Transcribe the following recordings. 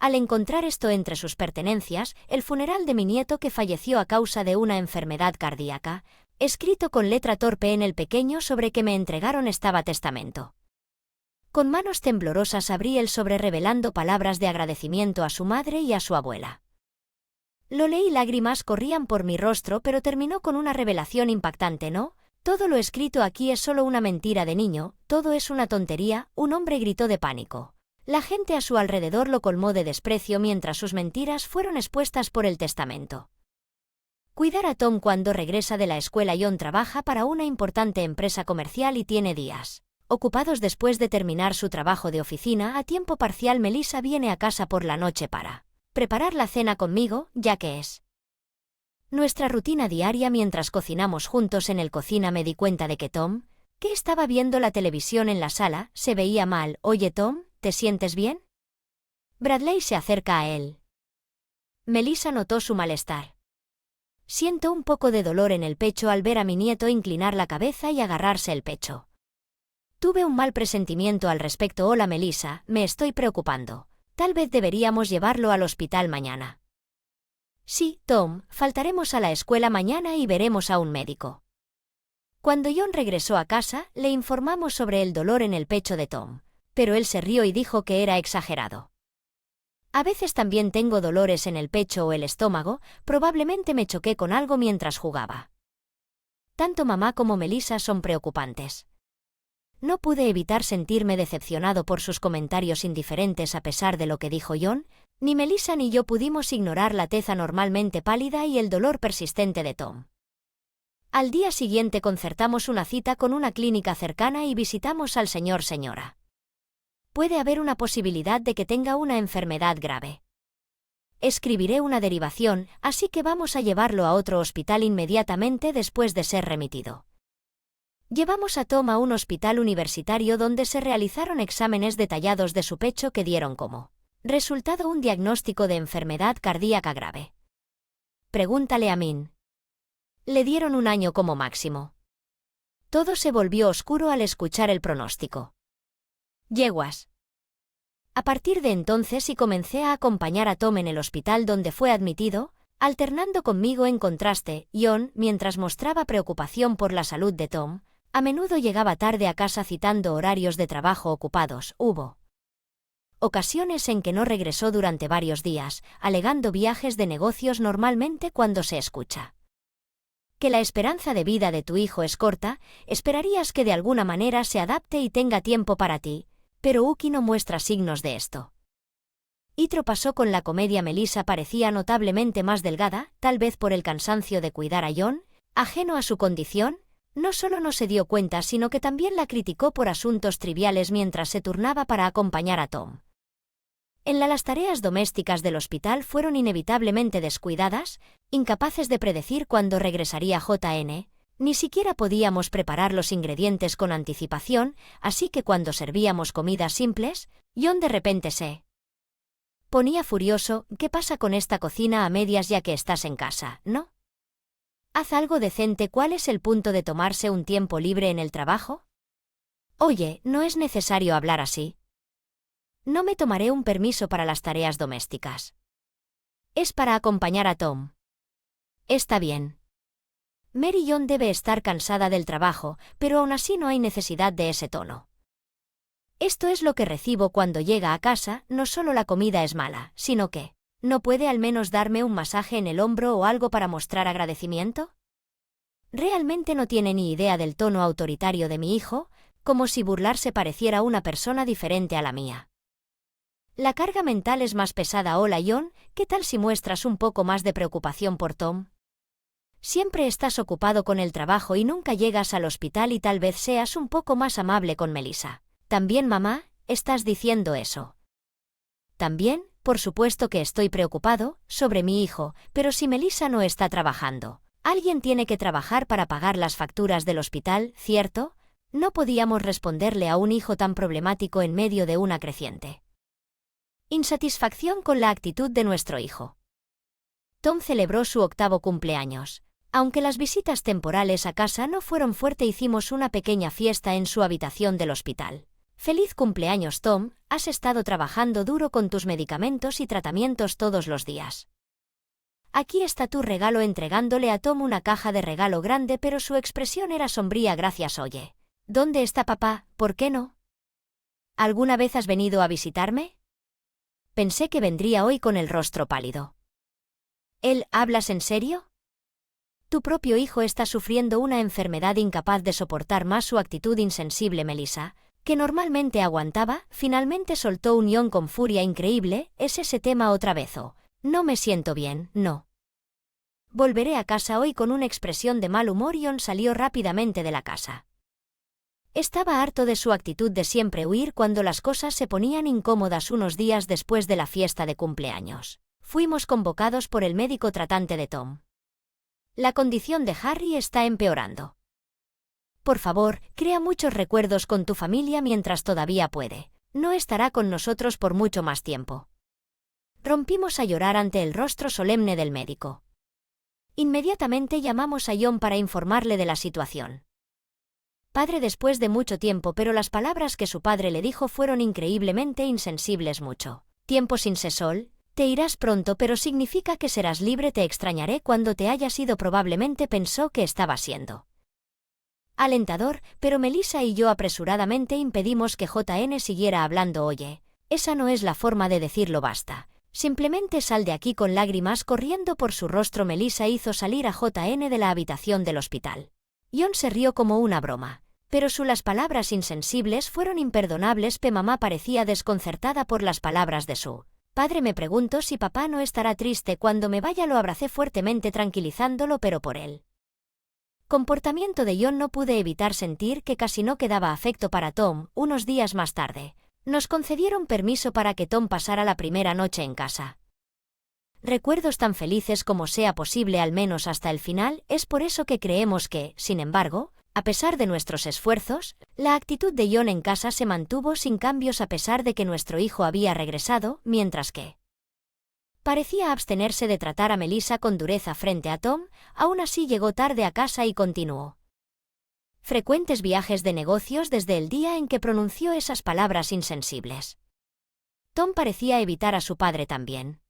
al encontrar esto entre sus pertenencias, el funeral de mi nieto que falleció a causa de una enfermedad cardíaca, escrito con letra torpe en el pequeño sobre que me entregaron estaba testamento. Con manos temblorosas abrí el sobre revelando palabras de agradecimiento a su madre y a su abuela. Lo leí, lágrimas corrían por mi rostro, pero terminó con una revelación impactante, ¿no? Todo lo escrito aquí es solo una mentira de niño, todo es una tontería, un hombre gritó de pánico. La gente a su alrededor lo colmó de desprecio mientras sus mentiras fueron expuestas por el testamento. Cuidar a Tom cuando regresa de la escuela. John trabaja para una importante empresa comercial y tiene días ocupados después de terminar su trabajo de oficina a tiempo parcial. Melissa viene a casa por la noche para preparar la cena conmigo, ya que es nuestra rutina diaria. Mientras cocinamos juntos en el cocina me di cuenta de que Tom, que estaba viendo la televisión en la sala, se veía mal. Oye Tom, ¿te sientes bien? Bradley se acerca a él. Melissa notó su malestar. Siento un poco de dolor en el pecho al ver a mi nieto inclinar la cabeza y agarrarse el pecho. Tuve un mal presentimiento al respecto. Hola Melissa, me estoy preocupando. Tal vez deberíamos llevarlo al hospital mañana. Sí, Tom, faltaremos a la escuela mañana y veremos a un médico. Cuando John regresó a casa, le informamos sobre el dolor en el pecho de Tom, pero él se rió y dijo que era exagerado. A veces también tengo dolores en el pecho o el estómago, probablemente me choqué con algo mientras jugaba. Tanto mamá como Melissa son preocupantes. No pude evitar sentirme decepcionado por sus comentarios indiferentes a pesar de lo que dijo John. Ni Melissa ni yo pudimos ignorar la tez anormalmente pálida y el dolor persistente de Tom. Al día siguiente concertamos una cita con una clínica cercana y visitamos al señora. Puede haber una posibilidad de que tenga una enfermedad grave. Escribiré una derivación, así que vamos a llevarlo a otro hospital inmediatamente después de ser remitido. Llevamos a Tom a un hospital universitario donde se realizaron exámenes detallados de su pecho que dieron como resultado un diagnóstico de enfermedad cardíaca grave. Pregúntale a Min. Le dieron 1 año como máximo. Todo se volvió oscuro al escuchar el pronóstico. Yeguas. A partir de entonces y comencé a acompañar a Tom en el hospital donde fue admitido, alternando conmigo. En contraste, John, mientras mostraba preocupación por la salud de Tom, a menudo llegaba tarde a casa citando horarios de trabajo ocupados. Hubo ocasiones en que no regresó durante varios días, alegando viajes de negocios. Normalmente cuando se escucha que la esperanza de vida de tu hijo es corta, esperarías que de alguna manera se adapte y tenga tiempo para ti, pero Uki no muestra signos de esto. Itro pasó con la comedia. Melissa parecía notablemente más delgada, tal vez por el cansancio de cuidar a John, ajeno a su condición. No solo no se dio cuenta, sino que también la criticó por asuntos triviales mientras se turnaba para acompañar a Tom. Las tareas domésticas del hospital fueron inevitablemente descuidadas, incapaces de predecir cuándo regresaría JN. Ni siquiera podíamos preparar los ingredientes con anticipación, así que cuando servíamos comidas simples, John de repente se ponía furioso. ¿Qué pasa con esta cocina a medias ya que estás en casa, no? Haz algo decente. ¿Cuál es el punto de tomarse un tiempo libre en el trabajo? Oye, no es necesario hablar así. No me tomaré un permiso para las tareas domésticas. Es para acompañar a Tom. Está bien. Mary John debe estar cansada del trabajo, pero aún así no hay necesidad de ese tono. Esto es lo que recibo cuando llega a casa. No solo la comida es mala, sino que ¿no puede al menos darme un masaje en el hombro o algo para mostrar agradecimiento? Realmente no tiene ni idea del tono autoritario de mi hijo, como si burlarse pareciera una persona diferente a la mía. La carga mental es más pesada. Hola John, ¿qué tal si muestras un poco más de preocupación por Tom? Siempre estás ocupado con el trabajo y nunca llegas al hospital y tal vez seas un poco más amable con Melissa. También mamá, ¿estás diciendo eso? También, por supuesto que estoy preocupado sobre mi hijo, pero si Melissa no está trabajando, alguien tiene que trabajar para pagar las facturas del hospital, ¿cierto? No podíamos responderle a un hijo tan problemático en medio de una creciente insatisfacción con la actitud de nuestro hijo. Tom celebró su 8º cumpleaños. Aunque las visitas temporales a casa no fueron fuertes, hicimos una pequeña fiesta en su habitación del hospital. Feliz cumpleaños, Tom, has estado trabajando duro con tus medicamentos y tratamientos todos los días. Aquí está tu regalo, entregándole a Tom una caja de regalo grande, pero su expresión era sombría. Gracias. Oye, ¿dónde está papá? ¿Por qué no? ¿Alguna vez has venido a visitarme? Pensé que vendría hoy con el rostro pálido. ¿Hablas en serio? Tu propio hijo está sufriendo una enfermedad, incapaz de soportar más su actitud insensible. Melissa, que normalmente aguantaba, finalmente soltó un John con furia increíble. ¿Es ese tema otra vez? Oh, no me siento bien, no. Volveré a casa hoy. Con una expresión de mal humor, John salió rápidamente de la casa. Estaba harto de su actitud de siempre huir cuando las cosas se ponían incómodas. Unos días después de la fiesta de cumpleaños, fuimos convocados por el médico tratante de Tom. La condición de Harry está empeorando. Por favor, crea muchos recuerdos con tu familia mientras todavía puede. No estará con nosotros por mucho más tiempo. Rompimos a llorar ante el rostro solemne del médico. Inmediatamente llamamos a John para informarle de la situación. Padre, después de mucho tiempo, pero las palabras que su padre le dijo fueron increíblemente insensibles. Mucho tiempo sin Sol. Te irás pronto, pero significa que serás libre. Te extrañaré cuando te hayas ido. Probablemente pensó que estaba siendo alentador, pero Melissa y yo apresuradamente impedimos que JN siguiera hablando. Oye, esa no es la forma de decirlo. Basta. Simplemente sal de aquí. Con lágrimas corriendo por su rostro, Melissa hizo salir a JN de la habitación del hospital. John se rió como una broma, pero las palabras insensibles fueron imperdonables. Mamá parecía desconcertada por las palabras de su padre. Me pregunto si papá no estará triste cuando me vaya. Lo abracé fuertemente tranquilizándolo, pero por él comportamiento de John no pude evitar sentir que casi no quedaba afecto para Tom. Unos días más tarde, nos concedieron permiso para que Tom pasara la primera noche en casa. Recuerdos tan felices como sea posible, al menos hasta el final. Es por eso que creemos que, sin embargo, a pesar de nuestros esfuerzos, la actitud de John en casa se mantuvo sin cambios a pesar de que nuestro hijo había regresado, mientras que parecía abstenerse de tratar a Melissa con dureza frente a Tom. Aún así llegó tarde a casa y continuó frecuentes viajes de negocios desde el día en que pronunció esas palabras insensibles. Tom parecía evitar a su padre también.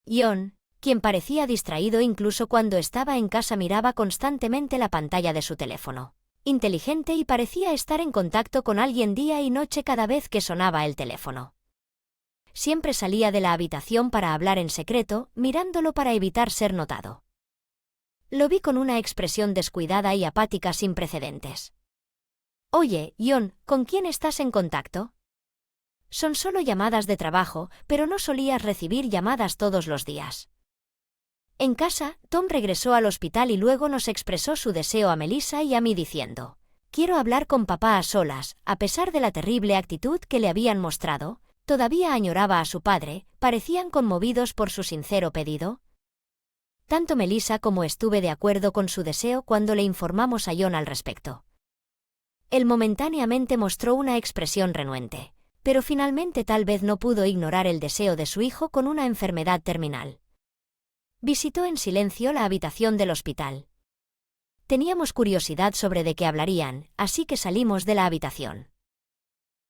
John, quien parecía distraído incluso cuando estaba en casa, miraba constantemente la pantalla de su teléfono inteligente y parecía estar en contacto con alguien día y noche cada vez que sonaba el teléfono. Siempre salía de la habitación para hablar en secreto, mirándolo para evitar ser notado. Lo vi con una expresión descuidada y apática sin precedentes. Oye, John, ¿con quién estás en contacto? Son solo llamadas de trabajo, pero no solías recibir llamadas todos los días. En casa, Tom regresó al hospital y luego nos expresó su deseo a Melissa y a mí diciendo: quiero hablar con papá a solas. A pesar de la terrible actitud que le habían mostrado, todavía añoraba a su padre. ¿Parecían conmovidos por su sincero pedido? Tanto Melissa como estuve de acuerdo con su deseo cuando le informamos a John al respecto. Él momentáneamente mostró una expresión renuente, pero finalmente tal vez no pudo ignorar el deseo de su hijo con una enfermedad terminal. Visitó en silencio la habitación del hospital. Teníamos curiosidad sobre de qué hablarían, así que salimos de la habitación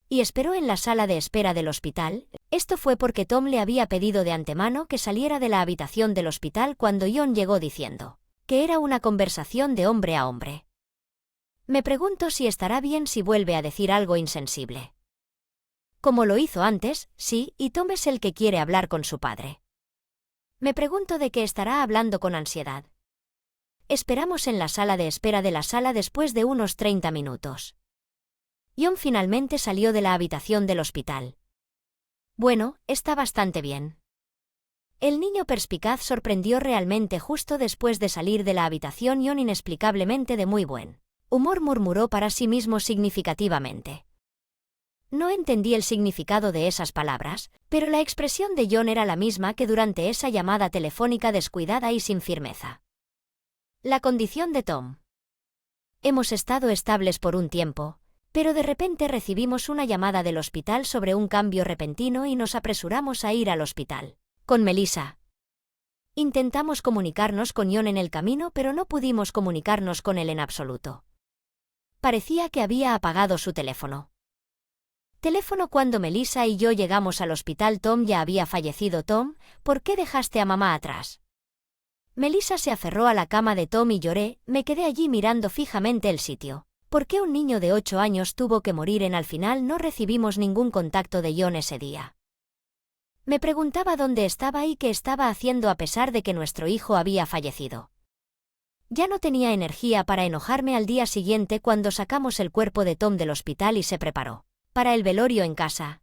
y esperó en la sala de espera del hospital. Esto fue porque Tom le había pedido de antemano que saliera de la habitación del hospital cuando John llegó, diciendo que era una conversación de hombre a hombre. Me pregunto si estará bien si vuelve a decir algo insensible. Como lo hizo antes, sí, y Tom es el que quiere hablar con su padre. Me pregunto de qué estará hablando con ansiedad. Esperamos en la sala de espera de la sala después de unos 30 minutos. John finalmente salió de la habitación del hospital. Bueno, está bastante bien. El niño perspicaz sorprendió realmente justo después de salir de la habitación. John, inexplicablemente de muy buen humor, murmuró para sí mismo significativamente. No entendí el significado de esas palabras, pero la expresión de John era la misma que durante esa llamada telefónica descuidada y sin firmeza. La condición de Tom. Hemos estado estables por un tiempo, pero de repente recibimos una llamada del hospital sobre un cambio repentino y nos apresuramos a ir al hospital con Melissa. Intentamos comunicarnos con John en el camino, pero no pudimos comunicarnos con él en absoluto. Parecía que había apagado su teléfono. Teléfono cuando Melissa y yo llegamos al hospital. Tom ya había fallecido. Tom, ¿por qué dejaste a mamá atrás? Melissa se aferró a la cama de Tom y lloré. Me quedé allí mirando fijamente el sitio. ¿Por qué un niño de 8 años tuvo que morir? Al final no recibimos ningún contacto de John ese día. Me preguntaba dónde estaba y qué estaba haciendo a pesar de que nuestro hijo había fallecido. Ya no tenía energía para enojarme. Al día siguiente, cuando sacamos el cuerpo de Tom del hospital y se preparó para el velorio en casa.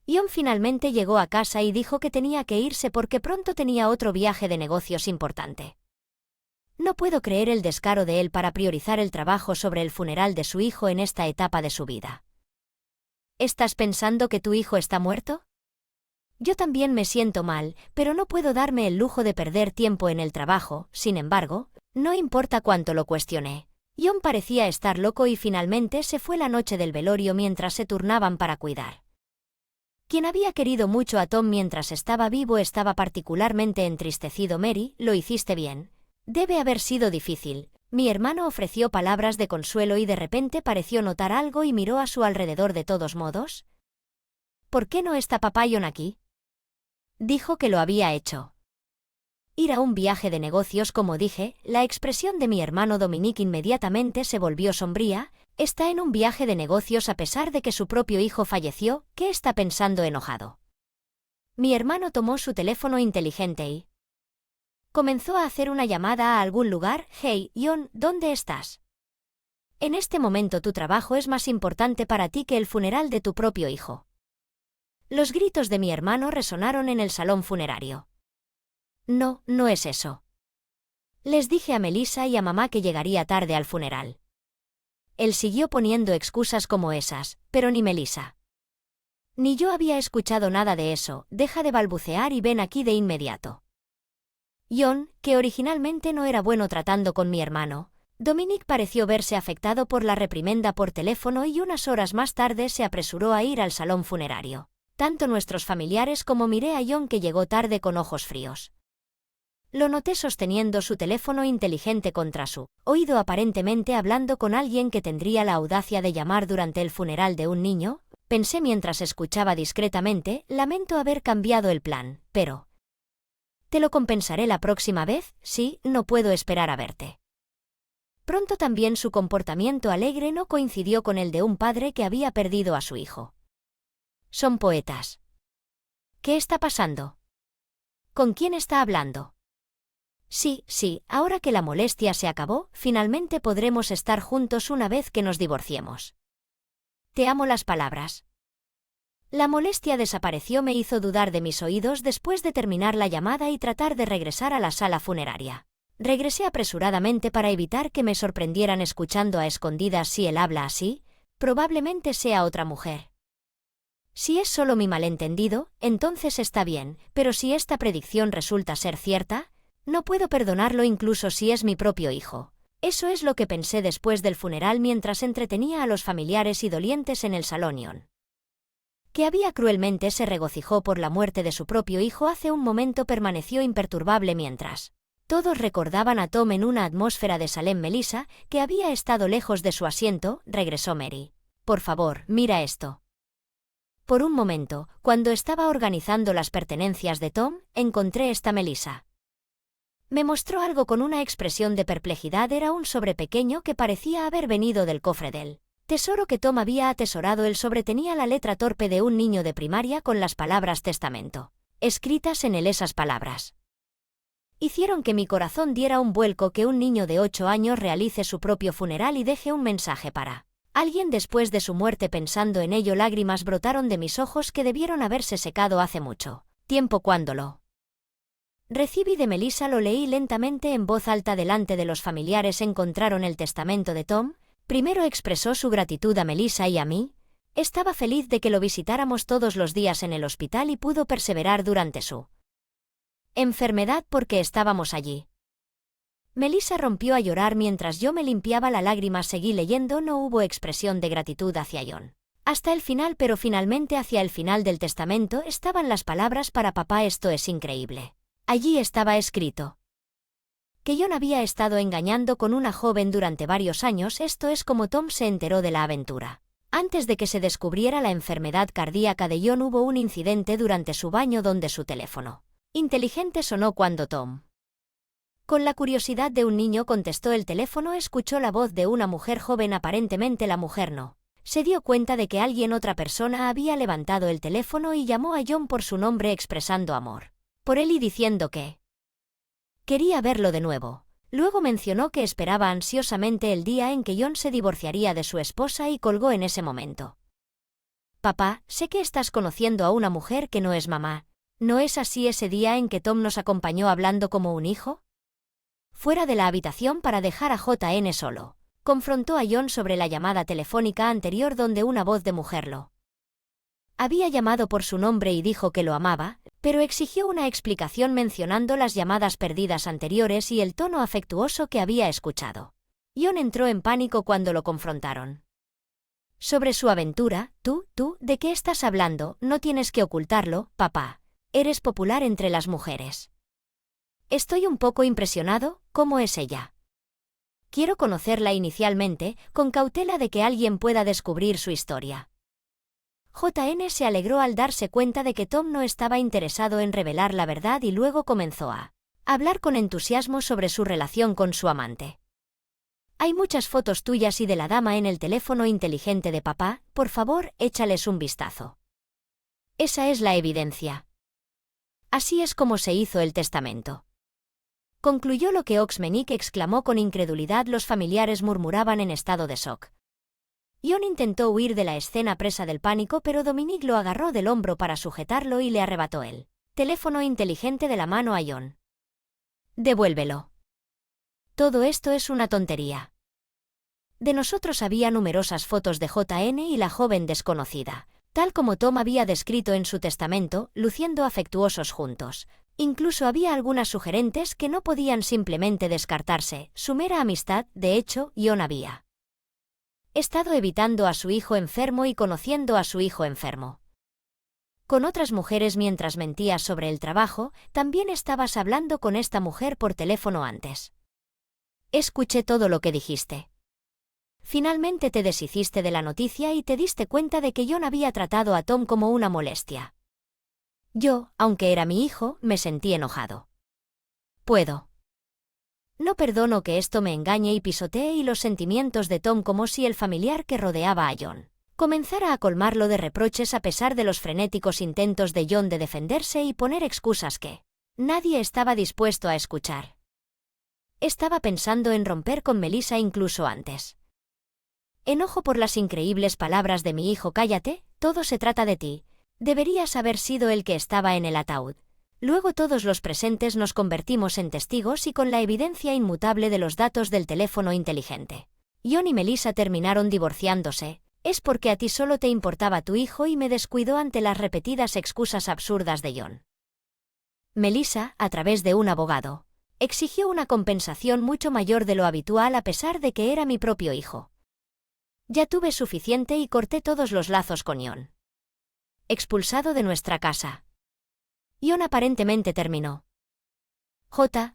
John finalmente llegó a casa y dijo que tenía que irse porque pronto tenía otro viaje de negocios importante. No puedo creer el descaro de él para priorizar el trabajo sobre el funeral de su hijo en esta etapa de su vida. ¿Estás pensando que tu hijo está muerto? Yo también me siento mal, pero no puedo darme el lujo de perder tiempo en el trabajo. Sin embargo, no importa cuánto lo cuestioné. John parecía estar loco y finalmente se fue la noche del velorio mientras se turnaban para cuidar. Quien había querido mucho a Tom mientras estaba vivo estaba particularmente entristecido. Mary, lo hiciste bien. Debe haber sido difícil. Mi hermano ofreció palabras de consuelo y de repente pareció notar algo y miró a su alrededor. De todos modos, ¿por qué no está papá John aquí? Dijo que lo había hecho. Ir a un viaje de negocios, como dije. La expresión de mi hermano Dominic inmediatamente se volvió sombría. Está en un viaje de negocios a pesar de que su propio hijo falleció. ¿Qué está pensando? Enojado. Mi hermano tomó su teléfono inteligente y comenzó a hacer una llamada a algún lugar. Hey, John, ¿dónde estás? En este momento tu trabajo es más importante para ti que el funeral de tu propio hijo. Los gritos de mi hermano resonaron en el salón funerario. No, no es eso. Les dije a Melissa y a mamá que llegaría tarde al funeral. Él siguió poniendo excusas como esas, pero ni Melissa ni yo había escuchado nada de eso. Deja de balbucear y ven aquí de inmediato. John, que originalmente no era bueno tratando con mi hermano, Dominic pareció verse afectado por la reprimenda por teléfono y unas horas más tarde se apresuró a ir al salón funerario. Tanto nuestros familiares como miré a John, que llegó tarde con ojos fríos. Lo noté sosteniendo su teléfono inteligente contra su oído, aparentemente hablando con alguien que tendría la audacia de llamar durante el funeral de un niño. Pensé mientras escuchaba discretamente. Lamento haber cambiado el plan, pero te lo compensaré la próxima vez. Sí, no puedo esperar a verte. Pronto también su comportamiento alegre no coincidió con el de un padre que había perdido a su hijo. Son poetas. ¿Qué está pasando? ¿Con quién está hablando? Sí, ahora que la molestia se acabó, finalmente podremos estar juntos una vez que nos divorciemos. Te amo. Las palabras. La molestia desapareció. Me hizo dudar de mis oídos después de terminar la llamada y tratar de regresar a la sala funeraria. Regresé apresuradamente para evitar que me sorprendieran escuchando a escondidas. Si él habla así, probablemente sea otra mujer. Si es solo mi malentendido, entonces está bien, pero si esta predicción resulta ser cierta, no puedo perdonarlo incluso si es mi propio hijo. Eso es lo que pensé después del funeral mientras entretenía a los familiares y dolientes en el salón. John, que había cruelmente se regocijó por la muerte de su propio hijo hace un momento, permaneció imperturbable mientras todos recordaban a Tom en una atmósfera de Salem. Melissa, que había estado lejos de su asiento, regresó. Mary, por favor, mira esto. Por un momento, cuando estaba organizando las pertenencias de Tom, encontré esta. Melissa me mostró algo con una expresión de perplejidad. Era un sobre pequeño que parecía haber venido del cofre del tesoro que Tom había atesorado. El sobre tenía la letra torpe de un niño de primaria con las palabras testamento escritas en él. Esas palabras hicieron que mi corazón diera un vuelco. Que un niño de 8 años realice su propio funeral y deje un mensaje para alguien después de su muerte. Pensando en ello, lágrimas brotaron de mis ojos que debieron haberse secado hace mucho tiempo. Cuando lo recibí de Melissa, lo leí lentamente en voz alta delante de los familiares. Encontraron el testamento de Tom. Primero expresó su gratitud a Melissa y a mí. Estaba feliz de que lo visitáramos todos los días en el hospital y pudo perseverar durante su enfermedad porque estábamos allí. Melissa rompió a llorar mientras yo me limpiaba la lágrima. Seguí leyendo. No hubo expresión de gratitud hacia John hasta el final, pero finalmente hacia el final del testamento estaban las palabras para papá. Esto es increíble. Allí estaba escrito que John había estado engañando con una joven durante varios años. Esto es como Tom se enteró de la aventura. Antes de que se descubriera la enfermedad cardíaca de John hubo un incidente durante su baño donde su teléfono inteligente sonó cuando Tom, con la curiosidad de un niño, contestó el teléfono. Escuchó la voz de una mujer joven. Aparentemente la mujer no se dio cuenta de que otra persona había levantado el teléfono y llamó a John por su nombre, expresando amor por él y diciendo que quería verlo de nuevo. Luego mencionó que esperaba ansiosamente el día en que John se divorciaría de su esposa y colgó en ese momento. Papá, sé que estás conociendo a una mujer que no es mamá. ¿No es así ese día en que Tom nos acompañó hablando como un hijo? Fuera de la habitación para dejar a JN solo, confrontó a John sobre la llamada telefónica anterior donde una voz de mujer lo había llamado por su nombre y dijo que lo amaba, pero exigió una explicación mencionando las llamadas perdidas anteriores y el tono afectuoso que había escuchado. John entró en pánico cuando lo confrontaron sobre su aventura. Tú, ¿de qué estás hablando? No tienes que ocultarlo, papá. Eres popular entre las mujeres. Estoy un poco impresionado. ¿Cómo es ella? Quiero conocerla inicialmente, con cautela de que alguien pueda descubrir su historia. JN se alegró al darse cuenta de que Tom no estaba interesado en revelar la verdad y luego comenzó a hablar con entusiasmo sobre su relación con su amante. Hay muchas fotos tuyas y de la dama en el teléfono inteligente de papá. Por favor, échales un vistazo. Esa es la evidencia. Así es como se hizo el testamento. Concluyó lo que Oxmenique exclamó con incredulidad. Los familiares murmuraban en estado de shock. John intentó huir de la escena presa del pánico, pero Dominique lo agarró del hombro para sujetarlo y le arrebató el teléfono inteligente de la mano a John. Devuélvelo. Todo esto es una tontería. De nosotros había numerosas fotos de JN y la joven desconocida, tal como Tom había descrito en su testamento, luciendo afectuosos juntos. Incluso había algunas sugerentes que no podían simplemente descartarse. Su mera amistad, de hecho, John había estado evitando a su hijo enfermo y conociendo a su hijo enfermo con otras mujeres mientras mentías sobre el trabajo. También estabas hablando con esta mujer por teléfono antes. Escuché todo lo que dijiste. Finalmente te deshiciste de la noticia y te diste cuenta de que John había tratado a Tom como una molestia. Yo, aunque era mi hijo, me sentí enojado. No perdono que esto me engañe y pisotee y los sentimientos de Tom, como si el familiar que rodeaba a John comenzara a colmarlo de reproches a pesar de los frenéticos intentos de John de defenderse y poner excusas que nadie estaba dispuesto a escuchar. Estaba pensando en romper con Melissa incluso antes. Enojo por las increíbles palabras de mi hijo. Cállate, todo se trata de ti. Deberías haber sido el que estaba en el ataúd. Luego todos los presentes nos convertimos en testigos y con la evidencia inmutable de los datos del teléfono inteligente. John y Melissa terminaron divorciándose. Es porque a ti solo te importaba tu hijo y me descuidó ante las repetidas excusas absurdas de John. Melissa, a través de un abogado, exigió una compensación mucho mayor de lo habitual a pesar de que era mi propio hijo. Ya tuve suficiente y corté todos los lazos con John. Expulsado de nuestra casa. John aparentemente terminó.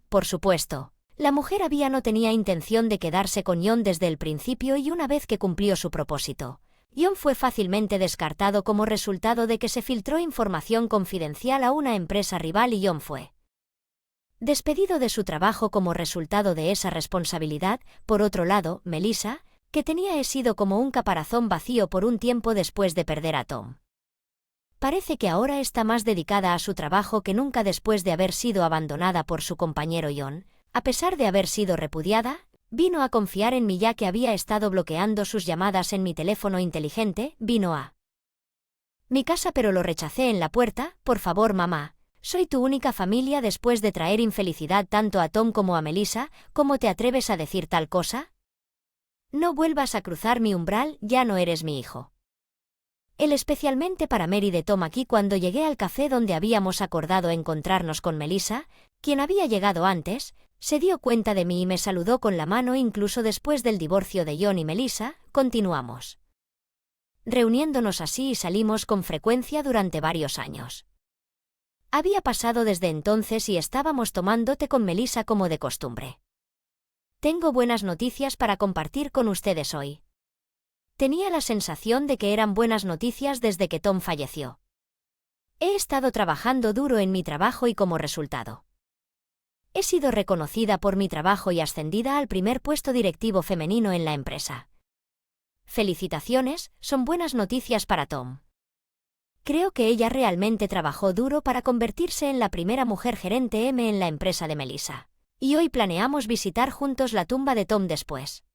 Por supuesto. La mujer no tenía intención de quedarse con John desde el principio y una vez que cumplió su propósito, John fue fácilmente descartado como resultado de que se filtró información confidencial a una empresa rival y John fue despedido de su trabajo como resultado de esa responsabilidad. Por otro lado, Melissa, que tenía sido como un caparazón vacío por un tiempo después de perder a Tom. Parece que ahora está más dedicada a su trabajo que nunca después de haber sido abandonada por su compañero John. A pesar de haber sido repudiada, vino a confiar en mí ya que había estado bloqueando sus llamadas en mi teléfono inteligente. Vino a mi casa pero lo rechacé en la puerta. Por favor, mamá, soy tu única familia después de traer infelicidad tanto a Tom como a Melissa. ¿Cómo te atreves a decir tal cosa? No vuelvas a cruzar mi umbral, ya no eres mi hijo. Él especialmente para Mary de Tom. Aquí cuando llegué al café donde habíamos acordado encontrarnos con Melissa, quien había llegado antes, se dio cuenta de mí y me saludó con la mano. Incluso después del divorcio de John y Melissa, continuamos reuniéndonos así y salimos con frecuencia durante varios años. Había pasado desde entonces y estábamos tomando té con Melissa como de costumbre. Tengo buenas noticias para compartir con ustedes hoy. Tenía la sensación de que eran buenas noticias desde que Tom falleció. He estado trabajando duro en mi trabajo y como resultado he sido reconocida por mi trabajo y ascendida al primer puesto directivo femenino en la empresa. Felicitaciones, son buenas noticias para Tom. Creo que ella realmente trabajó duro para convertirse en la primera mujer gerente en la empresa de Melissa. Y hoy planeamos visitar juntos la tumba de Tom después.